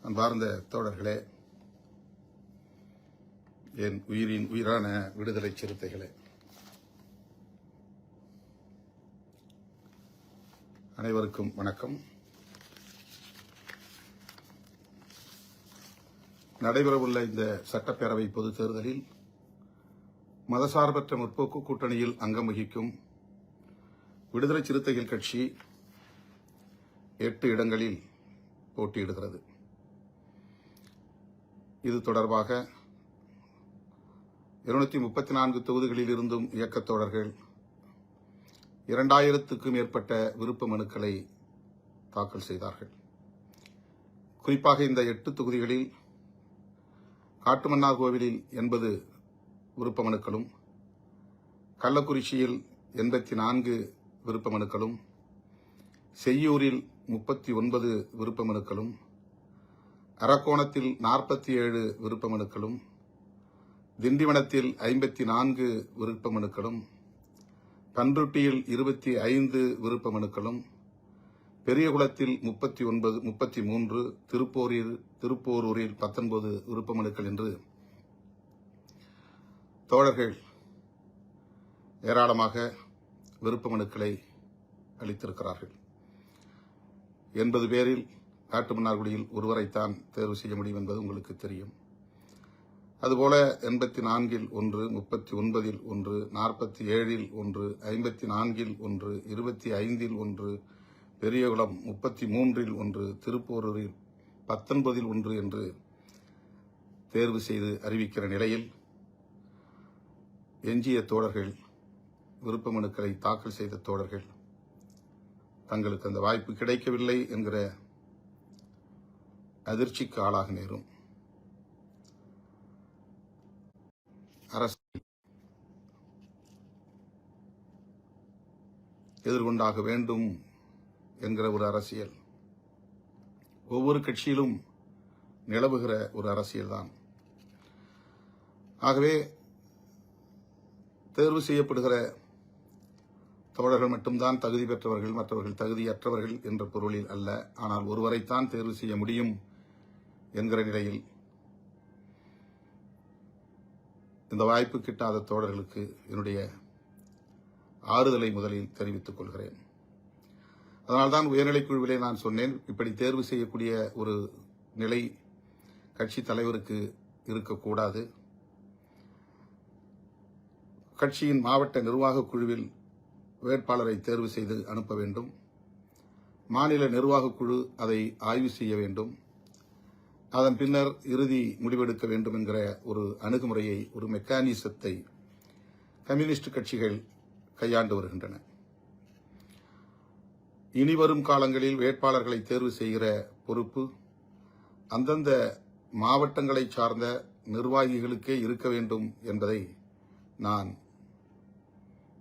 அன்பார்ந்த தோழர்களே, என் உயிரின் உயிரான விடுதலை சிறுத்தைகளே, அனைவருக்கும் வணக்கம். நடைபெறவுள்ள இந்த சட்டப்பேரவை பொதுத் தேர்தலில் மதசார்பற்ற முற்போக்கு கூட்டணியில் அங்கம் வகிக்கும் விடுதலை சிறுத்தைகள் கட்சி 8 இடங்களில் போட்டியிடுகிறது. இது தொடர்பாக 234 தொகுதிகளில் இருந்தும் இயக்கத் தோழர்கள் 2000க்கும் மேற்பட்ட விருப்ப மனுக்களை தாக்கல் செய்தார்கள். குறிப்பாக இந்த 8 தொகுதிகளில் காட்டுமன்னார் கோவிலில் 80 விருப்ப மனுக்களும், கள்ளக்குறிச்சியில் 84 விருப்ப மனுக்களும், செய்யூரில் 39 விருப்ப மனுக்களும், அரக்கோணத்தில் 47 விருப்ப மனுக்களும், திண்டிவனத்தில் 54 விருப்ப மனுக்களும், பன்ருட்டியில் 25 விருப்ப மனுக்களும், பெரியகுளத்தில் 33, திருப்போரூரில் 19 விருப்ப மனுக்கள் என்று தோழர்கள் ஏராளமாக விருப்ப மனுக்களை அளித்திருக்கிறார்கள். 80 பேரில் காட்டுமன்னார்குடியில் ஒருவரைத்தான் தேர்வு செய்ய முடியும் என்பது உங்களுக்கு தெரியும். அதுபோல 84ல் 1, 39ல் 1, 47ல் 1, 54ல் 1, 25ல் 1, பெரியகுளம் 33ல் 1, திருப்போரூரில் 19ல் 1 என்று தேர்வு செய்து அறிவிக்கிற நிலையில் எஞ்சிய தோழர்கள், விருப்ப மனுக்களை தாக்கல் செய்த தோழர்கள் தங்களுக்கு அந்த வாய்ப்பு கிடைக்கவில்லை என்கிற அதிர்ச்சிக்கு ஆளாக நேரும். அரசு எதிர்கொண்டாக வேண்டும் என்கிற ஒரு அரசியல் ஒவ்வொரு கட்சியிலும் நிலவுகிற ஒரு அரசியல்தான். ஆகவே தேர்வு செய்யப்படுகிற தோழர்கள் மட்டும்தான் தகுதி பெற்றவர்கள், மற்றவர்கள் தகுதியற்றவர்கள் என்ற பொருளில் அல்ல. ஆனால் ஒருவரைத்தான் தேர்வு செய்ய முடியும் என்கிற நிலையில் இந்த வாய்ப்பு கிட்டாத தோழர்களுக்கு என்னுடைய ஆறுதலை முதலில் தெரிவித்துக் கொள்கிறேன். அதனால்தான் உயர்நிலைக் குழுவிலே நான் சொன்னேன், இப்படி தேர்வு செய்யக்கூடிய ஒரு நிலை கட்சி தலைவருக்கு இருக்கக்கூடாது. கட்சியின் மாவட்ட நிர்வாகக் குழுவில் வேட்பாளரை தேர்வு செய்து அனுப்ப வேண்டும். மாநில நிர்வாகக் குழு அதை ஆய்வு செய்ய வேண்டும். அதன் பின்னர் இறுதி முடிவெடுக்க வேண்டும் என்கிற ஒரு அணுகுமுறையை, ஒரு மெக்கானிசத்தை கம்யூனிஸ்ட் கட்சிகள் கையாண்டு வருகின்றன. இனிவரும் காலங்களில் வேட்பாளர்களை தேர்வு செய்கிற பொறுப்பு அந்தந்த மாவட்டங்களை சார்ந்த நிர்வாகிகளுக்கே இருக்க வேண்டும் என்பதை நான்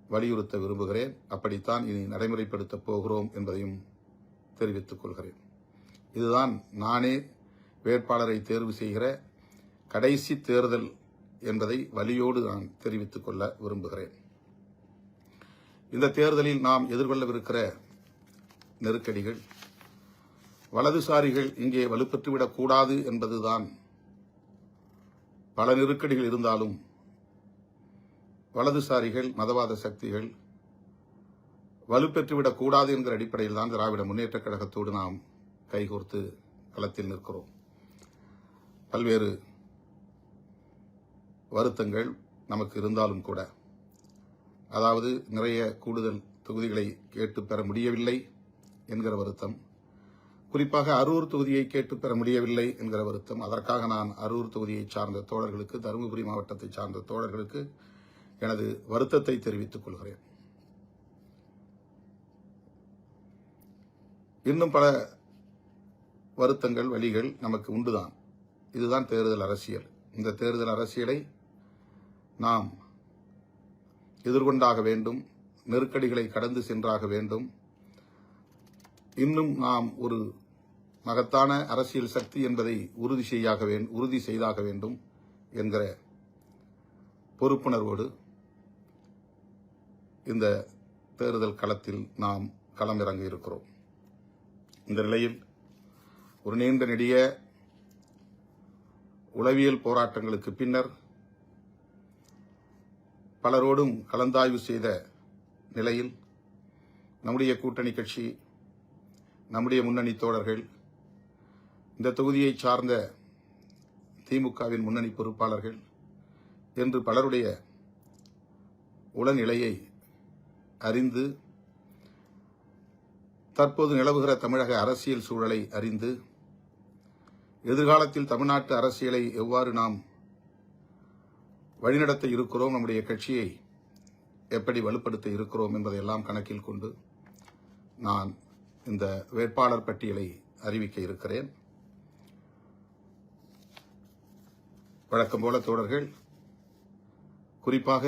வலியுறுத்த விரும்புகிறேன். அப்படித்தான் இனி நடைமுறைப்படுத்தப் போகிறோம் என்பதையும் தெரிவித்துக் கொள்கிறேன். இதுதான் நானே வேட்பாளரை தேர்வு செய்கிற கடைசி தேர்தல் என்பதை வலியோடு நான் தெரிவித்துக் கொள்ள விரும்புகிறேன். இந்த தேர்தலில் நாம் எதிர்கொள்ளவிருக்கிற நெருக்கடிகள், வலதுசாரிகள் இங்கே வலுப்பெற்றுவிடக் கூடாது என்பதுதான். பல நெருக்கடிகள் இருந்தாலும் வலதுசாரிகள், மதவாத சக்திகள் வலுப்பெற்றுவிடக் கூடாது என்கிற அடிப்படையில் தான் திராவிட முன்னேற்றக் கழகத்தோடு நாம் கைகோர்த்து களத்தில் நிற்கிறோம். பல்வேறு வருத்தங்கள் நமக்கு இருந்தாலும் கூட, அதாவது நிறைய கூடுதல் தொகுதிகளை கேட்டு பெற முடியவில்லை என்கிற வருத்தம், குறிப்பாக அரூர் தொகுதியை கேட்டு பெற முடியவில்லை என்கிற வருத்தம். அதற்காக நான் அரூர் தொகுதியை சார்ந்த தோழர்களுக்கு, தருமபுரி மாவட்டத்தை சார்ந்த தோழர்களுக்கு எனது வருத்தத்தை தெரிவித்துக் கொள்கிறேன். இன்னும் பல வருத்தங்கள், வழிகள் நமக்கு உண்டுதான். இதுதான் தேர்தல் அரசியல். இந்த தேர்தல் அரசியலை நாம் எதிர்கொண்டாக வேண்டும். நெருக்கடிகளை கடந்து சென்றாக வேண்டும். இன்னும் நாம் ஒரு மகத்தான அரசியல் சக்தி என்பதை உறுதி செய்தாக வேண்டும் என்கிற பொறுப்புணர்வோடு இந்த தேர்தல் களத்தில் நாம் களமிறங்க இருக்கிறோம். இந்த நிலையில் ஒரு நீண்ட நெடிய உளவியல் போராட்டங்களுக்கு பின்னர் பலரோடும் கலந்தாய்வு செய்த நிலையில் நம்முடைய கூட்டணி கட்சி, நம்முடைய முன்னணி தோழர்கள், இந்த தொகுதியை சார்ந்த திமுகவின் முன்னணி பொறுப்பாளர்கள் என்று பலருடைய உளநிலையை அறிந்து, தற்போது நிலவுகிற தமிழக அரசியல் சூழலை அறிந்து, எதிர்காலத்தில் தமிழ்நாட்டு அரசியலை எவ்வாறு நாம் வழிநடத்த இருக்கிறோம், நம்முடைய கட்சியை எப்படி வலுப்படுத்த இருக்கிறோம் என்பதையெல்லாம் கணக்கில் கொண்டு நான் இந்த வேட்பாளர் பட்டியலை அறிவிக்க இருக்கிறேன். வழக்கம் போல தோழர்கள், குறிப்பாக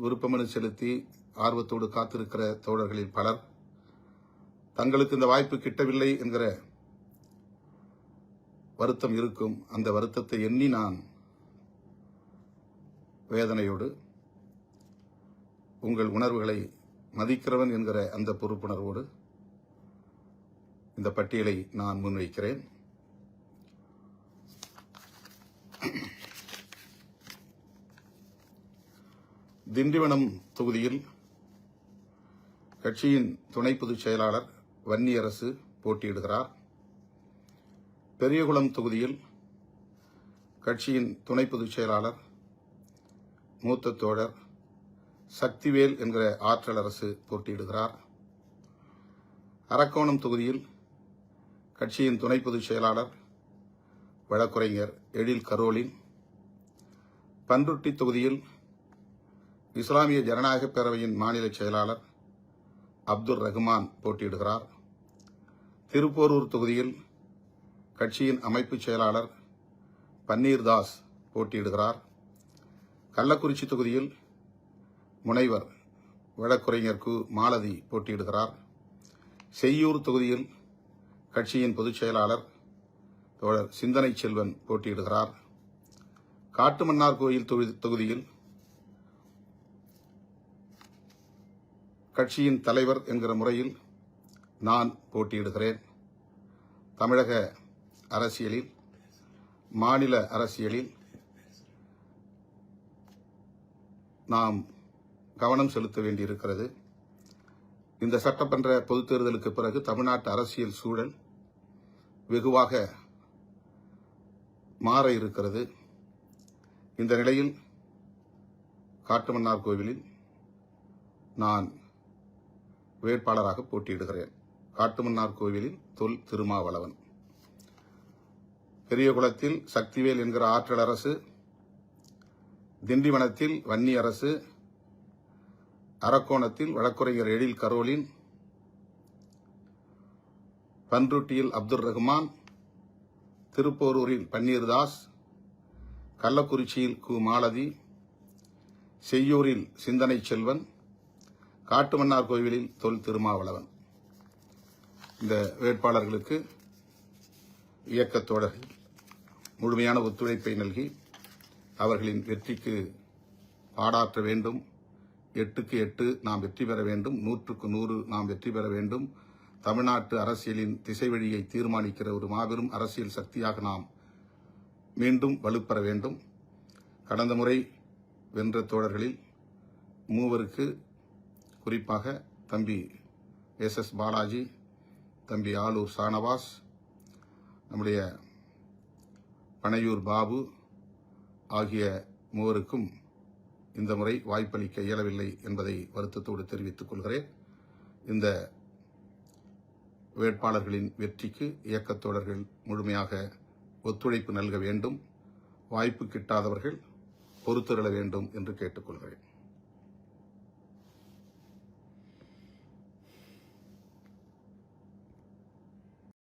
விருப்பமனு செலுத்தி ஆர்வத்தோடு காத்திருக்கிற தோழர்களில் பலர் தங்களுக்கு இந்த வாய்ப்பு கிட்டவில்லை என்கிற வருத்தம் இருக்கும். அந்த வருத்தத்தை எண்ணி நான் வேதனையோடு உங்கள் உணர்வுகளை மதிக்கிறவன் என்கிற அந்த பொறுப்புணர்வோடு இந்த பட்டியலை நான் முன்வைக்கிறேன். திண்டிவனம் தொகுதியில் கட்சியின் துணை பொதுச் செயலாளர் வன்னியரசு போட்டியிடுகிறார். பெரியகுளம் தொகுதியில் கட்சியின் துணை பொதுச் செயலாளர் மூத்த தோழர் சக்திவேல் என்கிற ஆற்றல் அரசு போட்டியிடுகிறார். அரக்கோணம் தொகுதியில் கட்சியின் துணை பொதுச் செயலாளர் வழக்குரைஞர் எழில் கரோலின், பன்ருட்டி தொகுதியில் இஸ்லாமிய ஜனநாயக பேரவையின் மாநில செயலாளர் அப்துல் ரஹ்மான் போட்டியிடுகிறார். திருப்போரூர் தொகுதியில் கட்சியின் அமைப்பு செயலாளர் பன்னீர்தாஸ் போட்டியிடுகிறார். கள்ளக்குறிச்சி தொகுதியில் முனைவர் வழக்குரைஞர் கு மாலதி போட்டியிடுகிறார். செய்யூர் தொகுதியில் கட்சியின் பொதுச் செயலாளர் தோழர் சிந்தனை செல்வன் போட்டியிடுகிறார். காட்டுமன்னார் கோயில் தொகுதியில் கட்சியின் தலைவர் என்கிற முறையில் நான் போட்டியிடுகிறேன். தமிழக அரசியலில், மாநில அரசியலில் நாம் கவனம் செலுத்த வேண்டியிருக்கிறது. இந்த சட்டமன்ற பொதுத் தேர்தலுக்கு பிறகு தமிழ்நாட்டு அரசியல் சூழல் வெகுவாக மாற இருக்கிறது. இந்த நிலையில் காட்டுமன்னார் கோவிலில் நான் வேட்பாளராக போட்டியிடுகிறேன். காட்டுமன்னார் கோவிலில் தொல் திருமாவளவன், பெரியகுளத்தில் சக்திவேல் என்கிற ஆற்றல் அரசு, திண்டிவனத்தில் வன்னி அரசு, அரக்கோணத்தில் வழக்குரைஞர் எழில் கரோலின், பன்ருட்டியில் அப்துல் ரஹ்மான், திருப்போரூரில் பன்னீர்தாஸ், கள்ளக்குறிச்சியில் கு மாலதி, செய்யூரில் சிந்தனை செல்வன், காட்டுமன்னார் கோவிலில் தொல் திருமாவளவன். இந்த வேட்பாளர்களுக்கு இயக்கத் தோழர்கள் முழுமையான ஒத்துழைப்பை நல்கி அவர்களின் வெற்றிக்கு பாடாற்ற வேண்டும். 8க்கு 8 நாம் வெற்றி பெற வேண்டும். 100க்கு 100 நாம் வெற்றி பெற வேண்டும். தமிழ்நாட்டு அரசியலின் திசை வழியை தீர்மானிக்கிற ஒரு மாபெரும் அரசியல் சக்தியாக நாம் மீண்டும் வலுப்பெற வேண்டும். கடந்த முறை வென்ற தோழர்களில் 3 குறிப்பாக தம்பி SS பாலாஜி, தம்பி ஆலூர் ஷானவாஸ், நம்முடைய பனையூர் பாபு ஆகிய 3 இந்த முறை வாய்ப்பளிக்க இயலவில்லை என்பதை வருத்தத்தோடு தெரிவித்துக் கொள்கிறேன். இந்த வேட்பாளர்களின் வெற்றிக்கு இயக்கத் தோழர்கள் முழுமையாக ஒத்துழைப்பு நல்க வேண்டும். வாய்ப்பு கிட்டாதவர்கள் பொறுத்திருள வேண்டும் என்று கேட்டுக்கொள்கிறேன்.